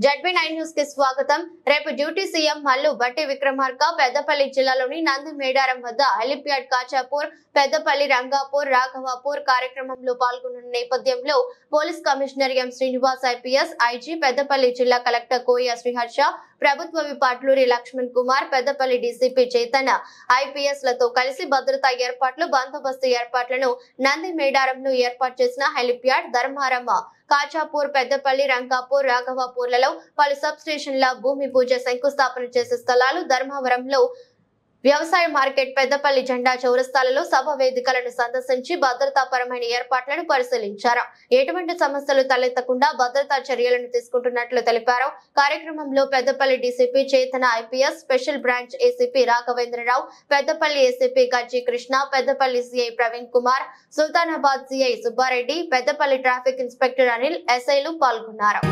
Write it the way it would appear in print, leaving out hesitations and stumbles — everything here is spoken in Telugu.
జడ్బీ9 న్యూస్ కి స్వాగతం. రేపు డ్యూటీ సీఎం మల్లు భట్టి విక్రమార్క పెద్దపల్లి జిల్లాలోని నంది మేడారం వద్ద హెలిప్యాడ్ కాచాపూర్, పెద్దపల్లి, రంగాపూర్, రాఘవాపూర్ కార్యక్రమంలో పాల్గొన్న నేపథ్యంలో police commissioner M Srinivas IPS, IG, Peddapalli జిల్లా కలెక్టర్ కోయ శ్రీహర్ష, ప్రభుత్వ whip Atluri Lakshman Kumar, Peddapalli DCP Chaitanya IPS లతో కలిసి భద్రతా ఏర్పాట్లు, బందోబస్తు ఏర్పాట్లను నంది మేడారంలో ఏర్పాటు చేసిన హెలిప్యాడ్, ధర్మారం, కాచాపూర్, పెద్దపల్లి, రంగాపూర్, రాఘవాపూర్లలో పలు సబ్ స్టేషన్ల భూమి పూజ శంకుస్థాపన చేసే స్థలాలు, ధర్మవరంలో వ్యవసాయ మార్కెట్, పెద్దపల్లి జెండా చౌరస్తాలలో సభ వేదికలను సందర్శించి భద్రతాపరమైన ఏర్పాట్లను పరిశీలించారు. ఎటువంటి సమస్యలు తలెత్తకుండా భద్రతా చర్యలను తీసుకుంటున్నట్లు తెలిపారు. కార్యక్రమంలో Peddapalli DCP Chaitanya IPS, special branch ACP Raghavendrarao, Peddapalli ACP Gajji Krishna, Peddapalli CI Praveen Kumar, Sultanabad CI Subbareddy, Peddapalli traffic inspector Anil, ఎస్ఐలు పాల్గొన్నారు.